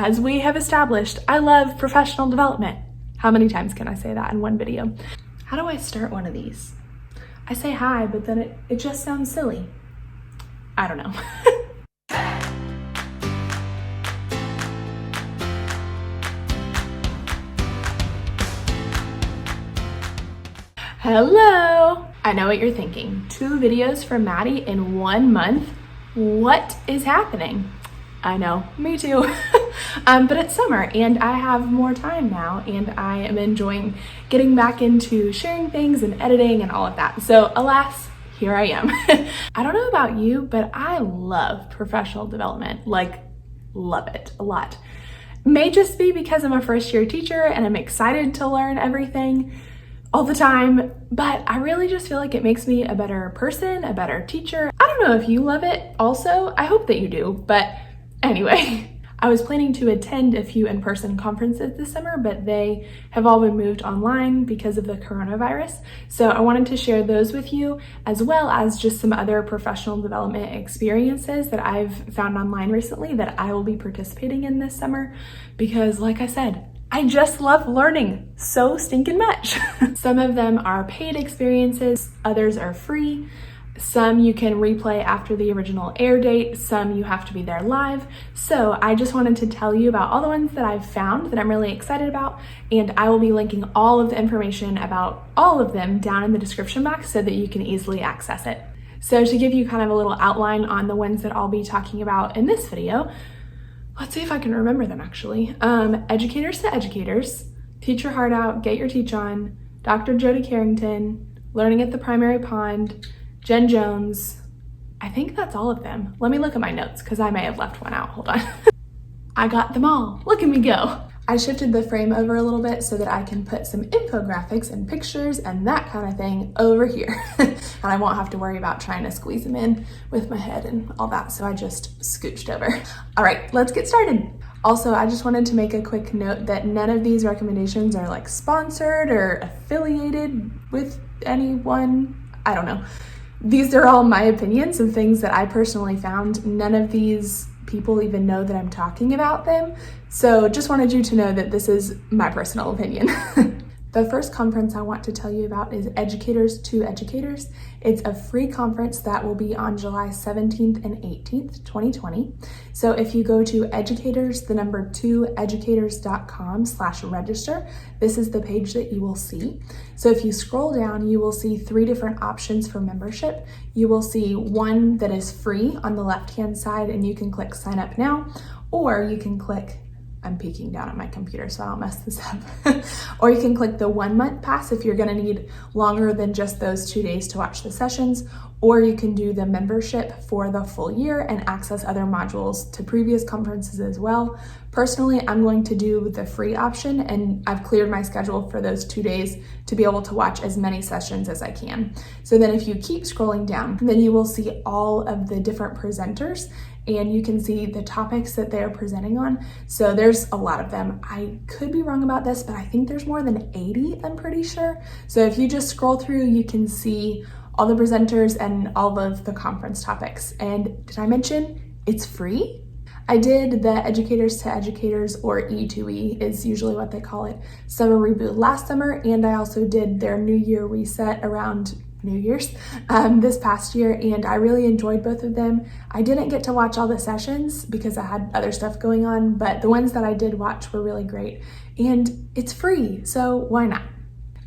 as we have established, I love professional development. How many times can I say that in one video? How do I start one of these? I say hi, but then it just sounds silly. I don't know. Hello! I know what you're thinking. 2 videos from Maddie in 1 month? What is happening? I know, me too. But it's summer and I have more time now and I am enjoying getting back into sharing things and editing and all of that. So alas, here I am. I don't know about you, but I love professional development. Like, love it a lot. May just be because I'm a first-year teacher and I'm excited to learn everything all the time, but I really just feel like it makes me a better person, a better teacher. I don't know if you love it also. I hope that you do, but anyway. I was planning to attend a few in-person conferences this summer, but they have all been moved online because of the coronavirus. So I wanted to share those with you, as well as just some other professional development experiences that I've found online recently that I will be participating in this summer, because like I said, I just love learning so stinking much. Some of them are paid experiences, others are free. Some you can replay after the original air date, some you have to be there live. So I just wanted to tell you about all the ones that I've found that I'm really excited about, and I will be linking all of the information about all of them down in the description box so that you can easily access it. So to give you kind of a little outline on the ones that I'll be talking about in this video, let's see if I can remember them actually. Educators to Educators, Teach Your Heart Out, Get Your Teach On, Dr. Jody Carrington, Learning at the Primary Pond, Jen Jones. I think that's all of them. Let me look at my notes because I may have left one out. Hold on. I got them all. Look at me go. I shifted the frame over a little bit so that I can put some infographics and pictures and that kind of thing over here. And I won't have to worry about trying to squeeze them in with my head and all that. So I just scooched over. All right, let's get started. Also, I just wanted to make a quick note that none of these recommendations are like sponsored or affiliated with anyone. I don't know. These are all my opinions of things that I personally found. None of these people even know that I'm talking about them. So just wanted you to know that this is my personal opinion. The first conference I want to tell you about is Educators to Educators. It's a free conference that will be on July 17th and 18th, 2020. So if you go to educators2educators.com/register, this is the page that you will see. So if you scroll down, you will see 3 different options for membership. You will see one that is free on the left-hand side and you can click sign up now, or you can click, I'm peeking down at my computer so I don't mess this up. Or you can click the 1-month pass if you're gonna need longer than just those 2 days to watch the sessions, or you can do the membership for the full year and access other modules to previous conferences as well. Personally, I'm going to do the free option and I've cleared my schedule for those 2 days to be able to watch as many sessions as I can. So then if you keep scrolling down, then you will see all of the different presenters and you can see the topics that they're presenting on. So there's a lot of them. I could be wrong about this, but I think there's more than 80, I'm pretty sure. So if you just scroll through, you can see all the presenters and all of the conference topics. And did I mention it's free? I did the Educators to Educators, or E2E is usually what they call it, summer reboot last summer, and I also did their New Year reset around New Year's this past year, and I really enjoyed both of them. I didn't get to watch all the sessions because I had other stuff going on, but the ones that I did watch were really great, and it's free, so why not?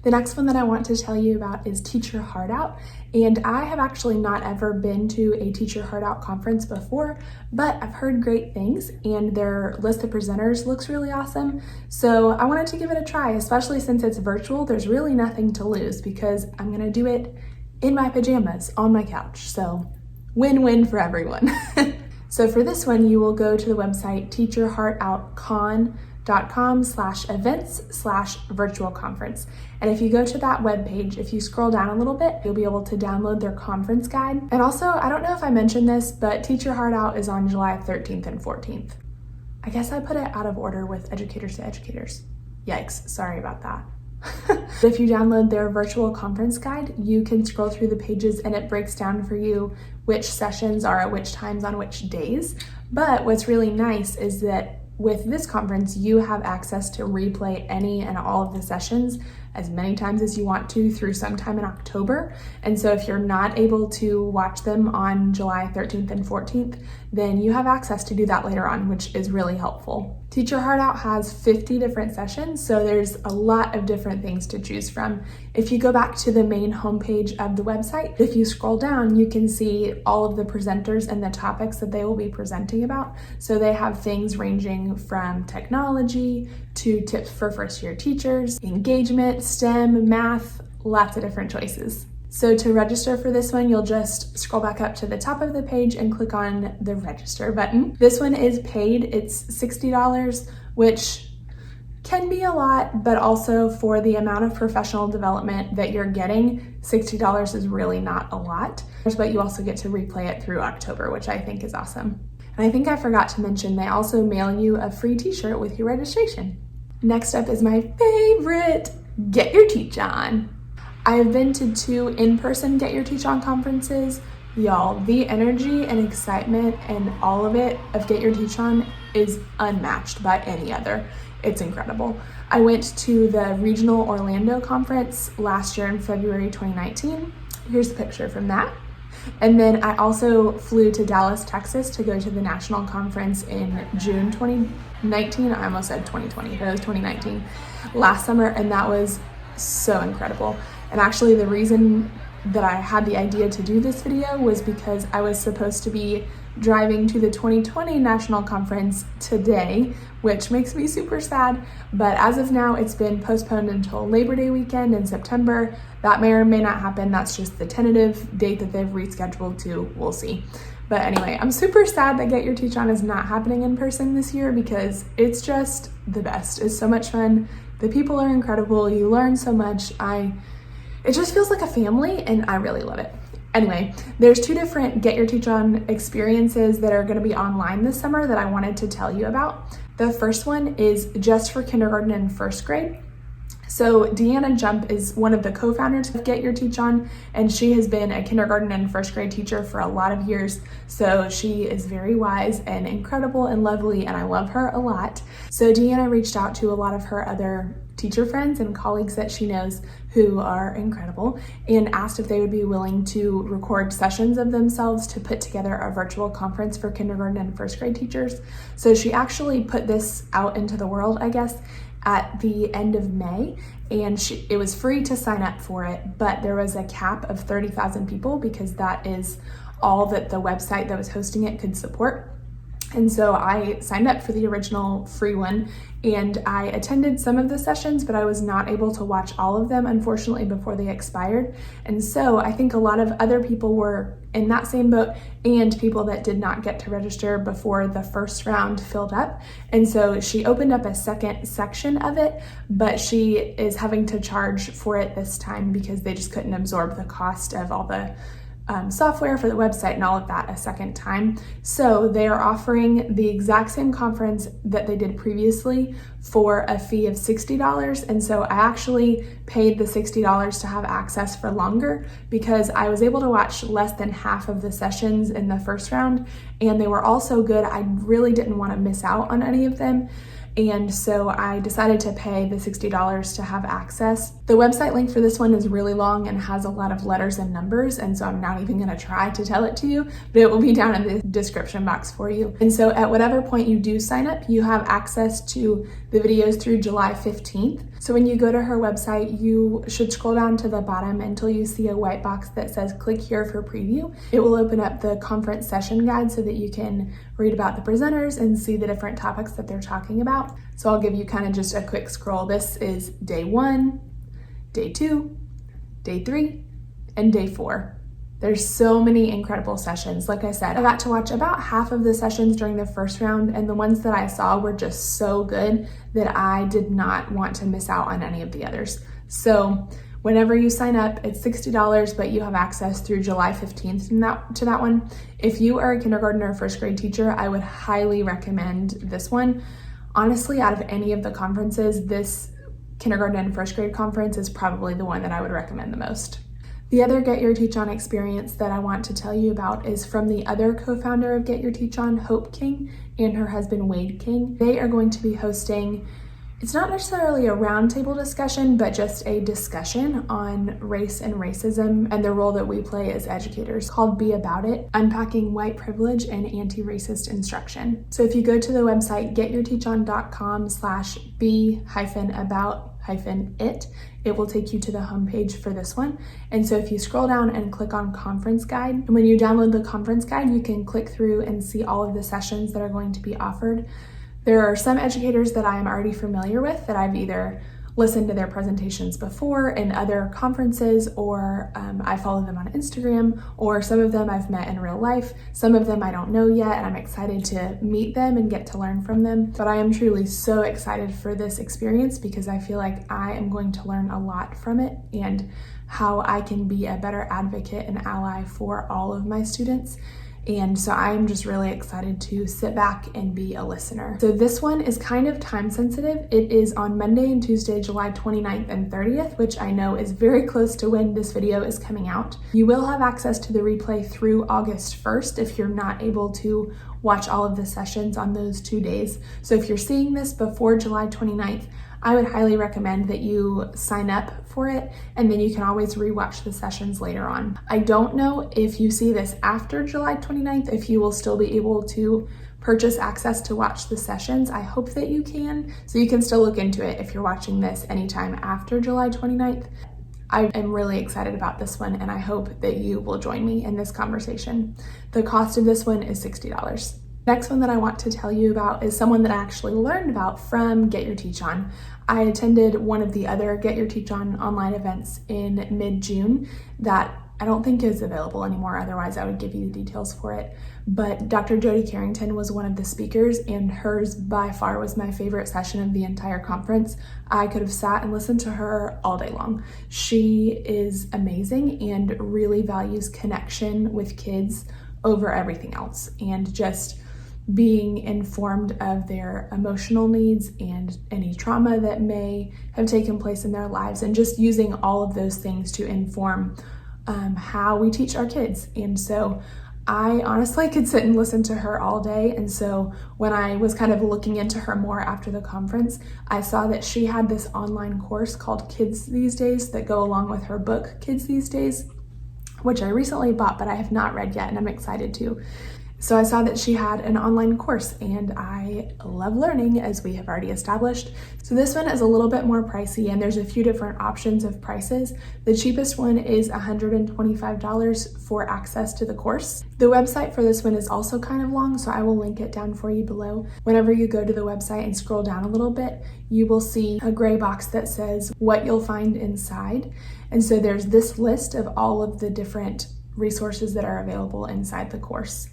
The next one that I want to tell you about is Teach Your Heart Out, and I have actually not ever been to a Teach Your Heart Out conference before, but I've heard great things and their list of presenters looks really awesome, so I wanted to give it a try, especially since it's virtual. There's really nothing to lose because I'm gonna do it in my pajamas on my couch, so win-win for everyone. So for this one, you will go to the website teachyourheartoutcon.com/events/virtual conference. And if you go to that webpage, if you scroll down a little bit, you'll be able to download their conference guide. And also, I don't know if I mentioned this, but Teach Your Heart Out is on July 13th and 14th. I guess I put it out of order with Educators to Educators. Yikes, sorry about that. If you download their virtual conference guide, you can scroll through the pages and it breaks down for you which sessions are at which times on which days. But what's really nice is that with this conference, you have access to replay any and all of the sessions as many times as you want to through sometime in October. And so if you're not able to watch them on July 13th and 14th, then you have access to do that later on, which is really helpful. Teach Your Heart Out has 50 different sessions, so there's a lot of different things to choose from. If you go back to the main homepage of the website, if you scroll down, you can see all of the presenters and the topics that they will be presenting about. So they have things ranging from technology to tips for first-year teachers, engagement, STEM, math, lots of different choices. So to register for this one, you'll just scroll back up to the top of the page and click on the register button. This one is paid, it's $60, which can be a lot, but also for the amount of professional development that you're getting, $60 is really not a lot. But you also get to replay it through October, which I think is awesome. And I think I forgot to mention, they also mail you a free t-shirt with your registration. Next up is my favorite, Get Your Teach On. I have been to 2 in-person Get Your Teach On conferences. Y'all, the energy and excitement and all of it of Get Your Teach On is unmatched by any other. It's incredible. I went to the regional Orlando conference last year in February 2019. Here's the picture from that. And then I also flew to Dallas, Texas to go to the national conference in June 2019. I almost said 2020, but it was 2019 last summer, and that was so incredible. And actually the reason that I had the idea to do this video was because I was supposed to be driving to the 2020 national conference today, which makes me super sad. But as of now, it's been postponed until Labor Day weekend in September. That may or may not happen. That's just the tentative date that they've rescheduled to. We'll see. But anyway, I'm super sad that Get Your Teach On is not happening in person this year because it's just the best. It's so much fun. The people are incredible. You learn so much. It just feels like a family, and I really love it. Anyway, there's 2 different Get Your Teach On experiences that are going to be online this summer that I wanted to tell you about. The first one is just for kindergarten and first grade. So Deanna Jump is one of the co-founders of Get Your Teach On, and she has been a kindergarten and first grade teacher for a lot of years. So she is very wise and incredible and lovely, and I love her a lot. So Deanna reached out to a lot of her other teacher friends and colleagues that she knows who are incredible and asked if they would be willing to record sessions of themselves to put together a virtual conference for kindergarten and first grade teachers. So she actually put this out into the world, I guess, at the end of May, and it was free to sign up for it, but there was a cap of 30,000 people because that is all that the website that was hosting it could support. And so I signed up for the original free one, and I attended some of the sessions, but I was not able to watch all of them, unfortunately, before they expired. And so I think a lot of other people were in that same boat, and people that did not get to register before the first round filled up. And so she opened up a second section of it, but she is having to charge for it this time because they just couldn't absorb the cost of all the software for the website and all of that a second time. So they are offering the exact same conference that they did previously for a fee of $60. And so I actually paid the $60 to have access for longer because I was able to watch less than half of the sessions in the first round, and they were all so good. I really didn't want to miss out on any of them. And so I decided to pay the $60 to have access. The website link for this one is really long and has a lot of letters and numbers, and so I'm not even going to try to tell it to you, but it will be down in the description box for you. And so at whatever point you do sign up, you have access to the videos through July 15th. So when you go to her website, you should scroll down to the bottom until you see a white box that says click here for preview. It will open up the conference session guide so that you can read about the presenters and see the different topics that they're talking about. So I'll give you kind of just a quick scroll. This is day 1, day 2, day 3, and day 4. There's so many incredible sessions. Like I said, I got to watch about half of the sessions during the first round, and the ones that I saw were just so good that I did not want to miss out on any of the others. So whenever you sign up, it's $60, but you have access through July 15th to that one. If you are a kindergarten or first grade teacher, I would highly recommend this one. Honestly, out of any of the conferences, this kindergarten and first grade conference is probably the one that I would recommend the most. The other Get Your Teach On experience that I want to tell you about is from the other co-founder of Get Your Teach On, Hope King, and her husband Wade King. They are going to be hosting, it's not necessarily a roundtable discussion, but just a discussion on race and racism and the role that we play as educators, called Be About It, Unpacking White Privilege and Anti-Racist Instruction. So if you go to the website getyourteachon.com/be-about-it, it will take you to the homepage for this one. And so if you scroll down and click on conference guide, and when you download the conference guide, you can click through and see all of the sessions that are going to be offered. There are some educators that I am already familiar with that I've either listened to their presentations before in other conferences, or I follow them on Instagram, or some of them I've met in real life. Some of them I don't know yet, and I'm excited to meet them and get to learn from them. But I am truly so excited for this experience because I feel like I am going to learn a lot from it and how I can be a better advocate and ally for all of my students. And so I'm just really excited to sit back and be a listener. So this one is kind of time sensitive. It is on Monday and Tuesday, July 29th and 30th, which I know is very close to when this video is coming out. You will have access to the replay through August 1st if you're not able to watch all of the sessions on those 2 days. So if you're seeing this before July 29th, I would highly recommend that you sign up for it, and then you can always rewatch the sessions later on. I don't know if you see this after July 29th, if you will still be able to purchase access to watch the sessions. I hope that you can, so you can still look into it if you're watching this anytime after July 29th. I am really excited about this one, and I hope that you will join me in this conversation. The cost of this one is $60. Next one that I want to tell you about is someone that I actually learned about from Get Your Teach On. I attended one of the other Get Your Teach On online events in mid-June that I don't think is available anymore, otherwise I would give you the details for it. But Dr. Jody Carrington was one of the speakers, and hers by far was my favorite session of the entire conference. I could have sat and listened to her all day long. She is amazing and really values connection with kids over everything else, and just being informed of their emotional needs and any trauma that may have taken place in their lives, and just using all of those things to inform how we teach our kids. And so I honestly could sit and listen to her all day. And so when I was kind of looking into her more after the conference, I saw that she had this online course called Kids These Days that go along with her book, Kids These Days, which I recently bought, but I have not read yet, and I'm excited to. So I saw that she had an online course, and I love learning, as we have already established. So this one is a little bit more pricey, and there's a few different options of prices. The cheapest one is $125 for access to the course. The website for this one is also kind of long, so I will link it down for you below. Whenever you go to the website and scroll down a little bit, you will see a gray box that says what you'll find inside. And so there's this list of all of the different resources that are available inside the course.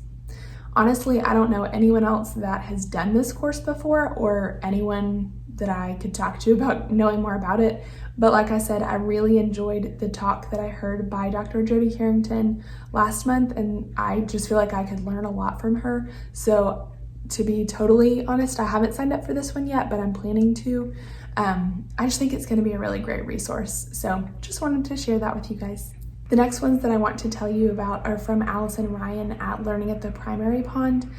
Honestly, I don't know anyone else that has done this course before, or anyone that I could talk to about knowing more about it. But like I said, I really enjoyed the talk that I heard by Dr. Jody Carrington last month, and I just feel like I could learn a lot from her. So to be totally honest, I haven't signed up for this one yet, but I'm planning to. I just think it's going to be a really great resource. So just wanted to share that with you guys. The next ones that I want to tell you about are from Allison Ryan at Learning at the Primary Pond.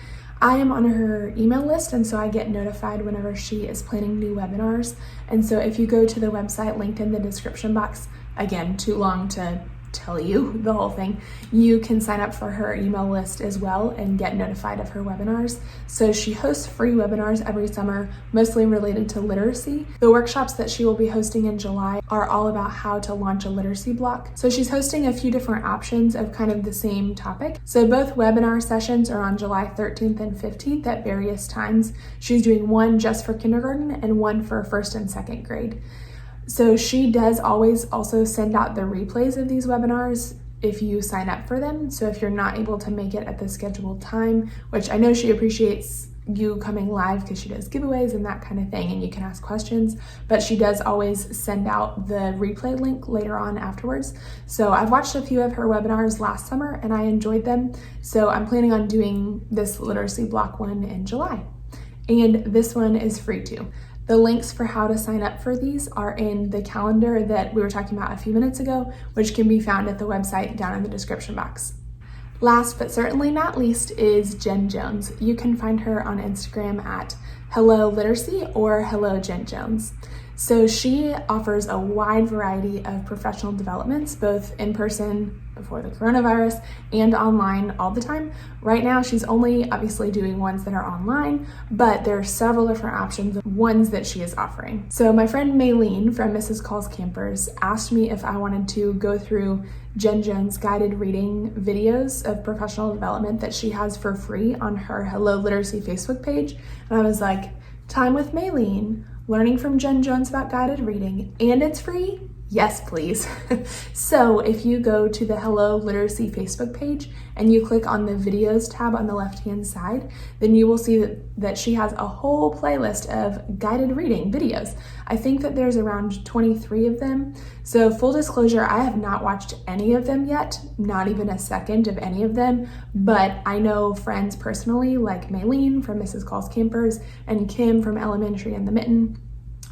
I am on her email list, and so I get notified whenever she is planning new webinars. And so if you go to the website linked in the description box, again, too long to tell you the whole thing, you can sign up for her email list as well and get notified of her webinars. So she hosts free webinars every summer, mostly related to literacy. The workshops that she will be hosting in July are all about how to launch a literacy block. So she's hosting a few different options of kind of the same topic. So both webinar sessions are on July 13th and 15th at various times. She's doing one just for kindergarten and one for first and second grade. So she does always also send out the replays of these webinars if you sign up for them. So if you're not able to make it at the scheduled time, which I know she appreciates you coming live because she does giveaways and that kind of thing, and you can ask questions, but she does always send out the replay link later on afterwards. So I've watched a few of her webinars last summer and I enjoyed them. So I'm planning on doing this literacy block one in July. And this one is free too. The links for how to sign up for these are in the calendar that we were talking about a few minutes ago, which can be found at the website down in the description box. Last but certainly not least is Jen Jones. You can find her on Instagram at Hello Literacy or Hello Jen Jones. So she offers a wide variety of professional developments, both in person before the coronavirus and online all the time. Right now, she's only obviously doing ones that are online, but there are several different options, ones that she is offering. So my friend Maylene from Mrs. Calls Campers asked me if I wanted to go through Jen Jones guided reading videos of professional development that she has for free on her Hello Literacy Facebook page. And I was like, time with Maylene, learning from Jen Jones about guided reading, and it's free? Yes, please. So if you go to the Hello Literacy Facebook page and you click on the videos tab on the left-hand side, then you will see that she has a whole playlist of guided reading videos. I think that there's around 23 of them. So full disclosure, I have not watched any of them yet, not even a second of any of them, but I know friends personally like Maylene from Mrs. Calls Campers and Kim from Elementary and the Mitten,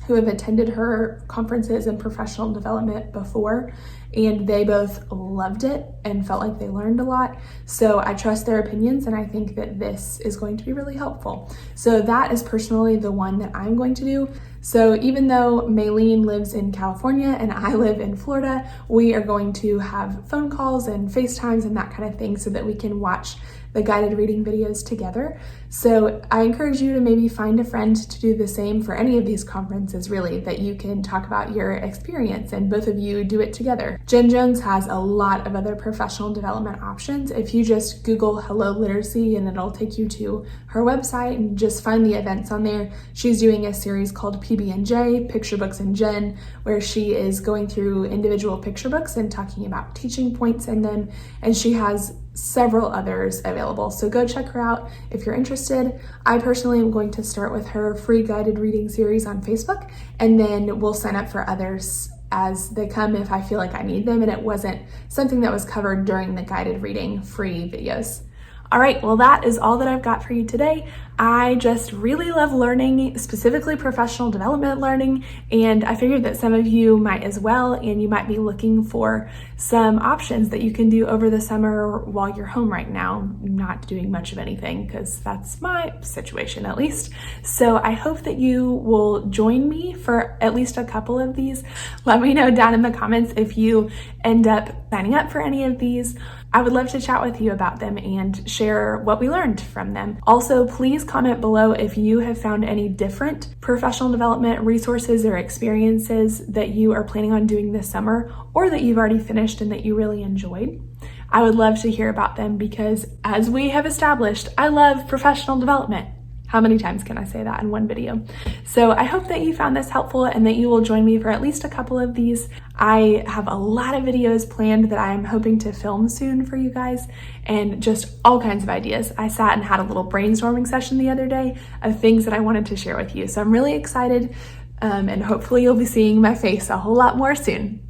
who have attended her conferences in professional development before, and they both loved it and felt like they learned a lot. So I trust their opinions, and I think that this is going to be really helpful. So that is personally the one that I'm going to do. So even though Maylene lives in California and I live in Florida, we are going to have phone calls and FaceTimes and that kind of thing so that we can watch the guided reading videos together. So I encourage you to maybe find a friend to do the same for any of these conferences, really, that you can talk about your experience and both of you do it together. Jen Jones has a lot of other professional development options. If you just Google Hello Literacy and it'll take you to her website and just find the events on there. She's doing a series called PB&J, Picture Books and Jen, where she is going through individual picture books and talking about teaching points in them. And she has several others available. So go check her out if you're interested. I personally am going to start with her free guided reading series on Facebook, and then we'll sign up for others as they come if I feel like I need them and it wasn't something that was covered during the guided reading free videos. All right, well, that is all that I've got for you today. I just really love learning, specifically professional development learning, and I figured that some of you might as well, and you might be looking for some options that you can do over the summer while you're home right now, not doing much of anything, because that's my situation at least. So I hope that you will join me for at least a couple of these. Let me know down in the comments if you end up signing up for any of these. I would love to chat with you about them and share what we learned from them. Also, please comment below if you have found any different professional development resources or experiences that you are planning on doing this summer or that you've already finished and that you really enjoyed. I would love to hear about them because, as we have established, I love professional development. How many times can I say that in one video? So I hope that you found this helpful and that you will join me for at least a couple of these. I have a lot of videos planned that I am hoping to film soon for you guys and just all kinds of ideas. I sat and had a little brainstorming session the other day of things that I wanted to share with you. So I'm really excited and hopefully you'll be seeing my face a whole lot more soon.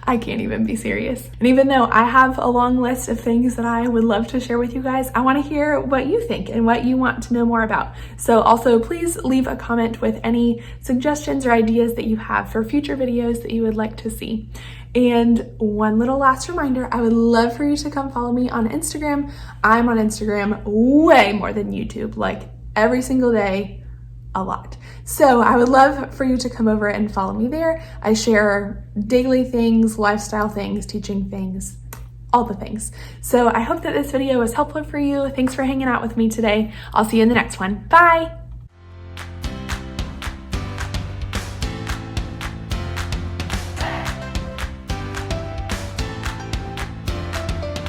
I can't even be serious. And even though I have a long list of things that I would love to share with you guys, I want to hear what you think and what you want to know more about. So also please leave a comment with any suggestions or ideas that you have for future videos that you would like to see. And one little last reminder, I would love for you to come follow me on Instagram. I'm on Instagram way more than YouTube, like every single day, a lot. So I would love for you to come over and follow me there. I share daily things, lifestyle things, teaching things, all the things. So I hope that this video was helpful for you. Thanks for hanging out with me today. I'll see you in the next one. Bye.